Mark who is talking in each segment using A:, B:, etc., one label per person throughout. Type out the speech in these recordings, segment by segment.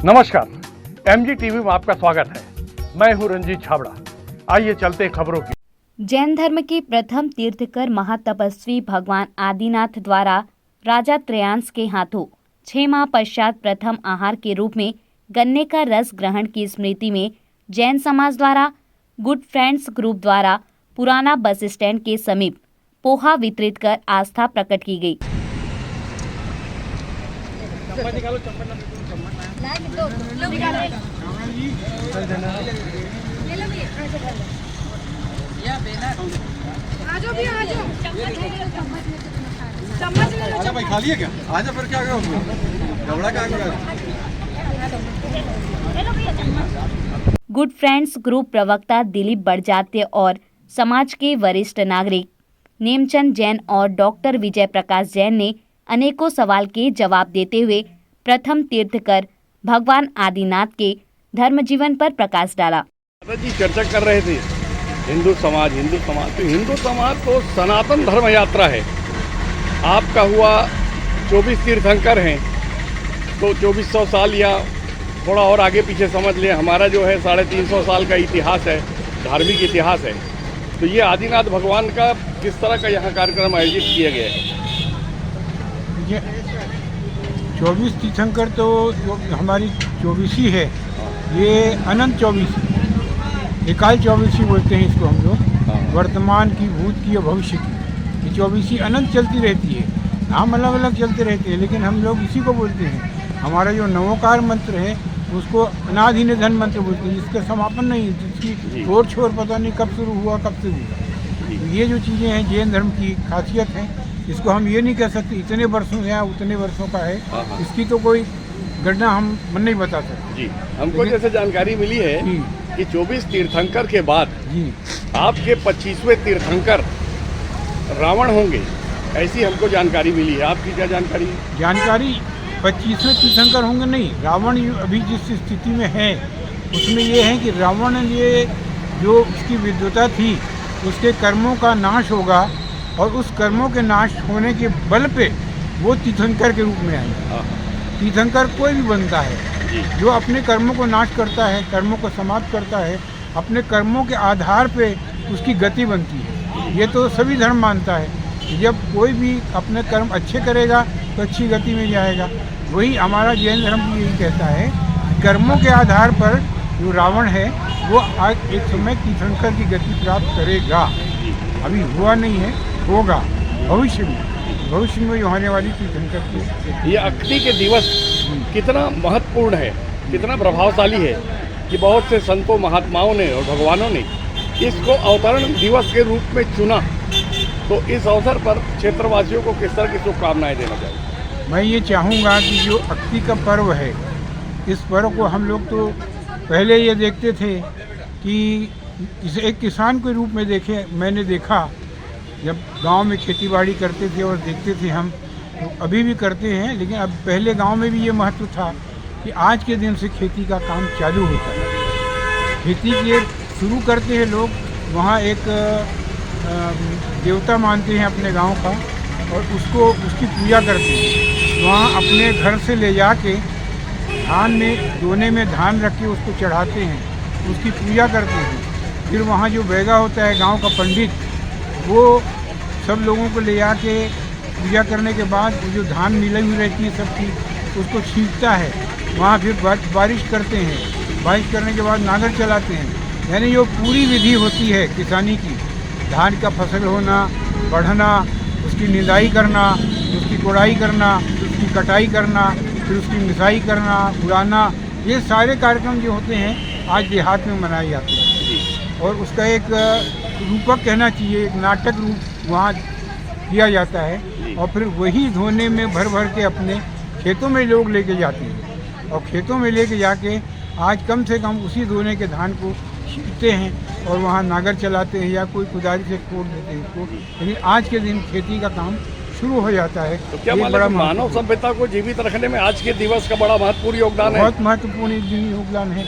A: नमस्कार, MG TV में आपका स्वागत है। मैं हूं रंजीत छाबड़ा। आइए चलते हैं खबरों की।
B: जैन धर्म के प्रथम तीर्थकर महातपस्वी भगवान आदिनाथ द्वारा राजा त्रयांश के हाथों 6 माह पश्चात प्रथम आहार के रूप में गन्ने का रस ग्रहण की स्मृति में जैन समाज द्वारा गुड फ्रेंड्स ग्रुप द्वारा पुराना बस स्टैंड के समीप पोहा वितरित कर आस्था प्रकट की गई।
C: आजा भाई, खा लिया क्या? आजा फिर क्या करो, झगड़ा क्या करो।
B: गुड फ्रेंड्स ग्रुप प्रवक्ता दिलीप बड़जात्य और समाज के वरिष्ठ नागरिक नेमचंद जैन और डॉक्टर विजय प्रकाश जैन ने अनेकों सवाल के जवाब देते हुए प्रथम तीर्थकर भगवान आदिनाथ के धर्म जीवन पर प्रकाश डाला।
A: जी चर्चा कर रहे थे हिंदू समाज तो सनातन धर्म यात्रा है। आपका हुआ 24 तीर्थंकर हैं तो 2400 साल या थोड़ा और आगे पीछे समझ लें, हमारा जो है 350 साल का इतिहास है, धार्मिक इतिहास है। तो ये आदिनाथ भगवान का किस तरह का यहाँ कार्यक्रम आयोजित किया गया है?
D: 24 तीर्थंकर तो जो हमारी 24 है, ये अनंत 24, एकाल 24 बोलते हैं इसको हम लोग। वर्तमान की, भूत की और भविष्य की, ये 24 अनंत चलती रहती है। नाम अलग अलग चलते रहते हैं लेकिन हम लोग इसी को बोलते हैं। हमारा जो नवोकार मंत्र है उसको अनादि निधन मंत्र बोलते हैं, जिसका समापन नहीं है, जिसकी ओर छोर पता नहीं कब शुरू हुआ कब से हुआ। ये जो चीज़ें हैं जैन धर्म की खासियत है, इसको हम ये नहीं कह सकते इतने वर्षों से या उतने वर्षों का है, इसकी तो कोई गणना हम नहीं बता सकते।
A: जी, हमको जैसे जानकारी मिली है कि 24 तीर्थंकर के बाद जी आपके 25वें तीर्थंकर रावण होंगे, ऐसी हमको जानकारी मिली है। आपकी क्या जानकारी?
D: 25वें तीर्थंकर होंगे नहीं, रावण अभी जिस स्थिति में है उसमें ये है कि रावण ये जो उसकी विद्वता थी उसके कर्मों का नाश होगा और उस कर्मों के नाश होने के बल पे वो तीर्थंकर के रूप में आएंगे। तीर्थंकर कोई भी बनता है जो अपने कर्मों को नाश करता है, कर्मों को समाप्त करता है, अपने कर्मों के आधार पे उसकी गति बनती है। ये तो सभी धर्म मानता है। जब कोई भी अपने कर्म अच्छे करेगा तो अच्छी गति में जाएगा। वही हमारा जैन धर्म भी यही कहता है, कर्मों के आधार पर जो रावण है वो आज एक समय तीर्थंकर की गति प्राप्त करेगा। अभी हुआ नहीं है, होगा भविष्य में जो होने वाली तीर्थंकर की।
A: ये अक्ति के दिवस कितना महत्वपूर्ण है, कितना प्रभावशाली है कि बहुत से संतों महात्माओं ने और भगवानों ने इसको अवतरण दिवस के रूप में चुना। तो इस अवसर पर क्षेत्रवासियों को किस तरह की शुभकामनाएं देना चाहिए?
D: मैं ये चाहूँगा कि जो अक्ति का पर्व है, इस पर्व को हम लोग तो पहले ये देखते थे कि इसे एक किसान के रूप में मैंने देखा जब गांव में खेतीबाड़ी करते थे और देखते थे हम, तो अभी भी करते हैं, लेकिन अब पहले गांव में भी ये महत्व था कि आज के दिन से खेती का काम चालू होता है। खेती के शुरू करते हैं लोग, वहाँ एक देवता मानते हैं अपने गांव का और उसकी पूजा करते हैं। वहाँ अपने घर से ले जाके धान में दोने में धान रख के उसको चढ़ाते हैं, उसकी पूजा करते हैं। फिर वहाँ जो बैगा होता है गांव का पंडित, वो सब लोगों को ले जाके पूजा करने के बाद वो जो धान मिलाई हुई रहती है सबकी, उसको छींटता है। वहाँ फिर बारिश करते हैं, बारिश करने के बाद नांगर चलाते हैं। यानी जो पूरी विधि होती है किसानी की, धान का फसल होना, बढ़ना, उसकी निदाई करना, उसकी कोड़ाई करना, उसकी कटाई करना, फिर उसकी मिसाई करना, उड़ाना, ये सारे कार्यक्रम जो होते हैं आज देहात में मनाए जाते हैं। और उसका एक रूपक कहना चाहिए, एक नाटक रूप वहाँ किया जाता है। और फिर वही धोने में भर भर के अपने खेतों में लोग लेके जाते हैं और खेतों में लेके जाके आज कम से कम उसी धोने के धान को छींटते हैं और वहाँ नागर चलाते हैं या कोई कुदारी से कोड़ देते हैं इसको। लेकिन आज के दिन खेती का काम शुरू हो जाता है।
A: तो क्या बड़ा मानव सभ्यता को जीवित रखने में आज के दिवस का बड़ा महत्वपूर्ण योगदान है?
D: बहुत महत्वपूर्ण योगदान है।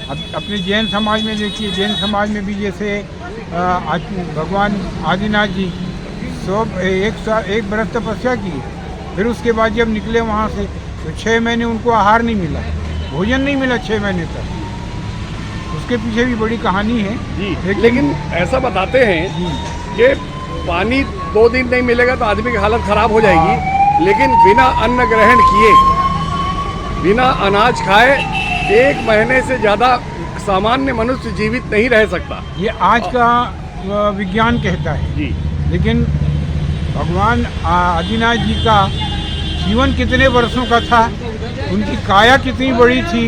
D: अब अपने जैन समाज में देखिए, जैन समाज में भी जैसे भगवान आदिनाथ जी एक बरस तपस्या की, फिर उसके बाद जब निकले वहाँ से तो 6 महीने उनको आहार नहीं मिला। भोजन नहीं मिला 6 महीने तक। उसके पीछे भी बड़ी कहानी है
A: जी। लेकिन ऐसा बताते हैं कि पानी 2 दिन नहीं मिलेगा तो आदमी की हालत खराब हो जाएगी, लेकिन बिना अन्न ग्रहण किए, बिना अनाज खाए 1 महीने से ज़्यादा सामान्य मनुष्य जीवित नहीं रह सकता।
D: ये आज का विज्ञान कहता है
A: जी।
D: लेकिन भगवान आदिनाथ जी का जीवन कितने वर्षों का था, उनकी काया कितनी बड़ी थी,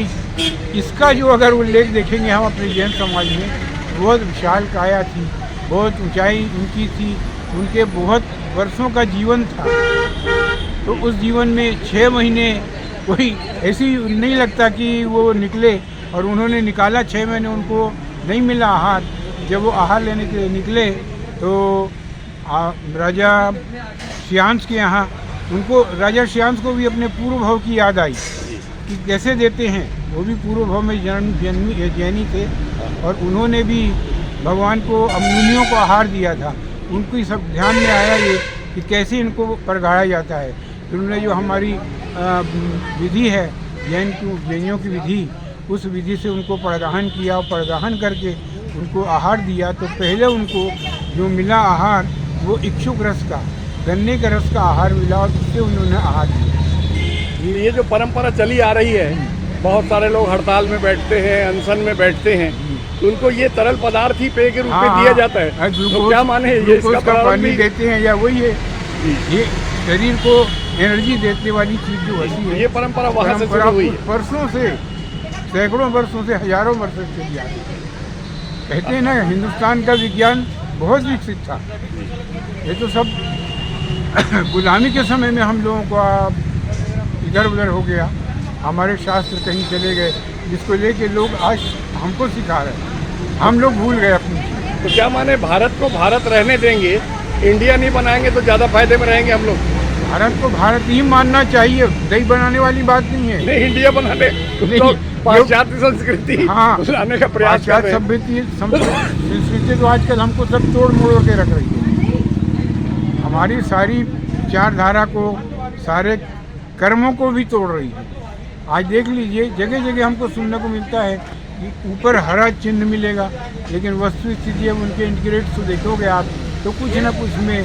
D: इसका जो अगर उल्लेख देखेंगे हम अपने जैन समाज में, बहुत विशाल काया थी, बहुत ऊंचाई उनकी थी, उनके बहुत वर्षों का जीवन था। तो उस जीवन में 6 महीने कोई ऐसी नहीं लगता कि वो निकले, और उन्होंने निकाला 6 महीने उनको नहीं मिला आहार। जब वो आहार लेने के लिए निकले तो राजा श्यांश के यहाँ, उनको राजा श्यांश को भी अपने पूर्व भाव की याद आई कि कैसे देते हैं। वो भी पूर्व भाव में जैनी थे, और उन्होंने भी भगवान को मुनियों को आहार दिया था। उनको ही सब ध्यान में आया ये कि कैसे इनको परगाड़ा जाता है। तो उन्होंने जो हमारी विधि है जैनियों की विधि, उस विधि से उनको परगाहन किया, और परगाहन करके उनको आहार दिया। तो पहले उनको जो मिला आहार वो इच्छुक रस का, गन्ने के रस का आहार मिला, और उससे उन्होंने आहार दिया।
A: ये जो परंपरा चली आ रही है, बहुत सारे लोग हड़ताल में बैठते हैं, अनशन में बैठते हैं, तो उनको ये तरल पदार्थ ही पेय के रूप में दिया जाता है। तो क्या माने ये इसका
D: पानी देते हैं या वही है, ये शरीर को एनर्जी देने वाली चीज़ जो होती है।
A: ये परंपरा वहाँ से शुरू हुई है,
D: वर्षों से, सैकड़ों वर्षों से, हजारों वर्षों से चली आ रही है। कहते हैं ना, हिंदुस्तान का विज्ञान बहुत विकसित था। ये तो सब गुलामी के समय में हम लोगों को इधर उधर हो गया, हमारे शास्त्र कहीं चले गए, जिसको लेके लोग आज हमको सिखा रहे हैं, हम लोग भूल गए अपनी।
A: तो क्या माने भारत को भारत रहने देंगे, इंडिया नहीं बनाएंगे तो ज़्यादा फायदे में रहेंगे हम लोग?
D: भारत को भारत ही मानना चाहिए, दही बनाने वाली बात नहीं है।
A: नहीं, इंडिया बनाने तो पाश्चात्य संस्कृति लाने का प्रयास कर रहे हैं।
D: संस्कृति तो आजकल हमको सब तोड़ मोड़ के रख रही है, हमारी सारी विचारधारा को, सारे कर्मों को भी तोड़ रही है। आज देख लीजिए, जगह जगह हमको सुनने को मिलता है कि ऊपर हरा चिन्ह मिलेगा, लेकिन वस्तु स्थिति अब उनके इंटीग्रेट्स को देखोगे आप तो कुछ न कुछ में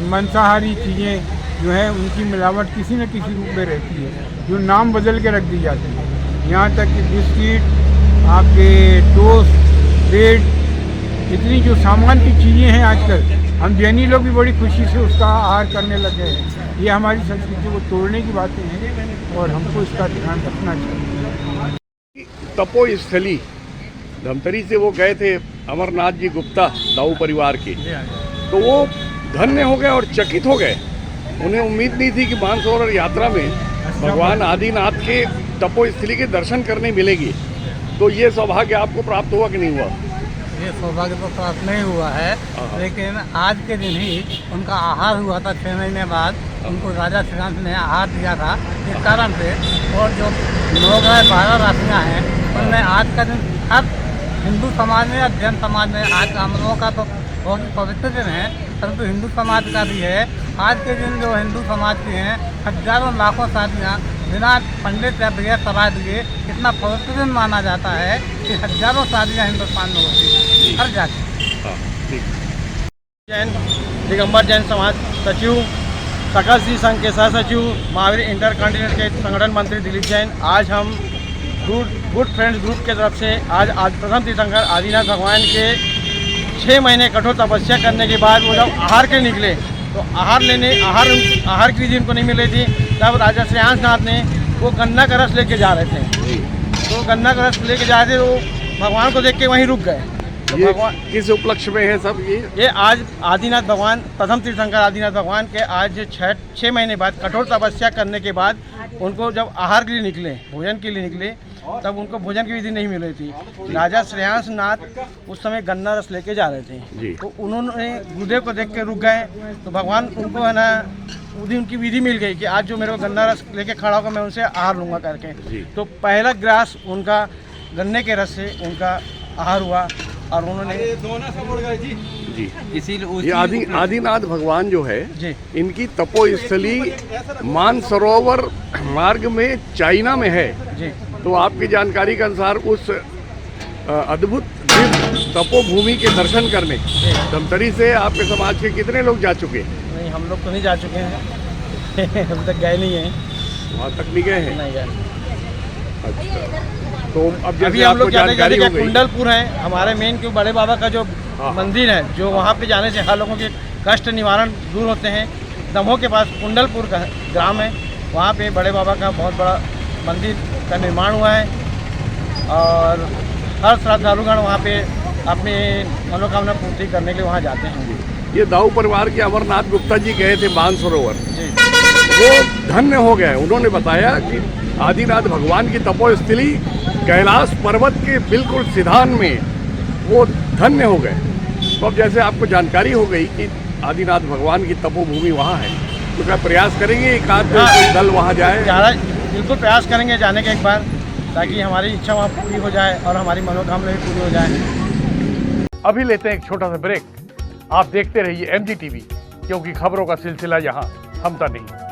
D: मांसाहारी चीज़ें जो है उनकी मिलावट किसी न किसी रूप में रहती है, जो नाम बदल के रख दी जाती है। यहाँ तक कि बिस्किट, आपके टोस्ट, ब्रेड, इतनी जो सामान की चीज़ें हैं आजकल, हम जैनी लोग भी बड़ी खुशी से उसका आहार करने लगे हैं। ये हमारी संस्कृति को तोड़ने की बातें हैं, और हमको इसका ध्यान रखना चाहिए।
A: तपोस्थली धमतरी से वो गए थे अमरनाथ जी गुप्ता, दाऊ परिवार के, तो वो धन्य हो गए और चकित हो गए। उन्हें उम्मीद नहीं थी कि मानसरोवर यात्रा में भगवान आदिनाथ के तपोस्थली के दर्शन करने मिलेगी। तो ये सौभाग्य आपको प्राप्त हुआ कि नहीं हुआ?
E: ये सौभाग्य तो प्राप्त नहीं हुआ है, लेकिन आज के दिन ही उनका आहार हुआ था। 6 महीने बाद उनको राजा श्रीराम ने आहार दिया था, इस कारण से। और जो 12 राशियाँ हैं, उनमें आज का दिन हर हिंदू समाज में या जैन समाज में, आज हम लोगों का तो बहुत पवित्र दिन है, परंतु हिंदू समाज का भी है। आज के दिन जो हिंदू समाज की हैं, हजारों लाखों शादियाँ बिना पंडित या बगैर सलाह दिए, इतना पवित्र दिन माना जाता है कि हजारों शादियाँ हिंदुस्तान में होती हैं हर जाति।
F: जैन दिगंबर जैन समाज सचिव, सकल श्री संघ के सह सचिव, महावीर इंटर कॉन्टिनेंट के संगठन मंत्री दिलीप जैन, आज हम गुड फ्रेंड्स ग्रुप के तरफ से आज प्रथम तीर्थंकर आदिनाथ भगवान के 6 महीने कठोर तपस्या करने के बाद वो जब आहार के निकले, तो आहार की जिनको नहीं मिली थी, तब राजा श्रेयांश नाथ ने वो गन्ना का रस लेके जा रहे थे। तो गन्ना का रस लेके जा रहे थे, तो भगवान को देख के वहीं रुक गए। तो
A: ये
F: भगवान
A: किस उपलक्ष्य में है सब
F: ये आज आदिनाथ भगवान, प्रथम तीर्थंकर आदिनाथ भगवान के आज 6 महीने बाद कठोर तपस्या करने के बाद उनको जब आहार के लिए निकले, भोजन के लिए निकले, तब उनको भोजन की विधि नहीं मिल रही थी। राजा श्रेयांश नाथ उस समय गन्ना रस लेके जा रहे थे, तो उन्होंने गुरुदेव को देख के रुक गए। तो भगवान उनको है ना, उनकी विधि मिल गई कि आज जो मेरे को गन्ना रस लेके खड़ा होगा, मैं उनसे आहार लूँगा करके। तो पहला ग्रास उनका गन्ने के रस से उनका आहार हुआ। और उन्होंने
C: दोनों सब उड़ गए जी।
A: जी
C: इसीलिए
A: ये आदिनाथ भगवान जो है
F: जी
A: इनकी तपोस्थली मानसरोवर मार्ग में चाइना में है।
F: जी
A: तो आपकी जानकारी के अनुसार उस अद्भुत दिव्य तपोभूमि के दर्शन करने धमतरी से आपके समाज के कितने लोग जा चुके हैं?
F: नहीं, हम लोग तो नहीं जा चुके हैं हम तक गए नहीं हैं।
A: वहाँ तक नहीं गए हैं?
F: नहीं गए।
A: अच्छा, तो अब
F: अभी
A: जैसे
F: हम
A: आपको
F: लोग जाने
A: जानकारी हो गई,
F: कुंडलपुर है हमारे मेन क्यों बड़े बाबा का जो
A: हाँ।
F: मंदिर है, जो वहाँ पे जाने से हर लोगों के कष्ट निवारण दूर होते हैं। दमोह के पास कुंडलपुर का ग्राम है, वहाँ पे बड़े बाबा का बहुत बड़ा मंदिर का निर्माण हुआ है और हर श्रद्धालुगण वहाँ पे अपनी मनोकामना पूर्ति करने के लिए वहाँ जाते हैं।
A: ये दाऊ परिवार के अमरनाथ गुप्ता जी गए थे मानसरोवर,
F: जी
A: वो धन्य हो गए। उन्होंने बताया कि आदिनाथ भगवान की तपोस्थली कैलाश पर्वत के बिल्कुल सिधान में वो धन्य हो गए। तो अब जैसे आपको जानकारी हो गई कि आदिनाथ भगवान की तपोभूमि वहाँ है, तो क्या प्रयास करेंगे एक आध कोई दल वहाँ जाए?
F: ज़्यादा बिल्कुल प्रयास करेंगे जाने के एक बार, ताकि हमारी इच्छा वहाँ पूरी हो जाए और हमारी मनोकामना भी पूरी हो जाए।
A: अभी लेते हैं एक छोटा सा ब्रेक। आप देखते रहिए MG TV, क्योंकि खबरों का सिलसिला यहाँ थमता नहीं।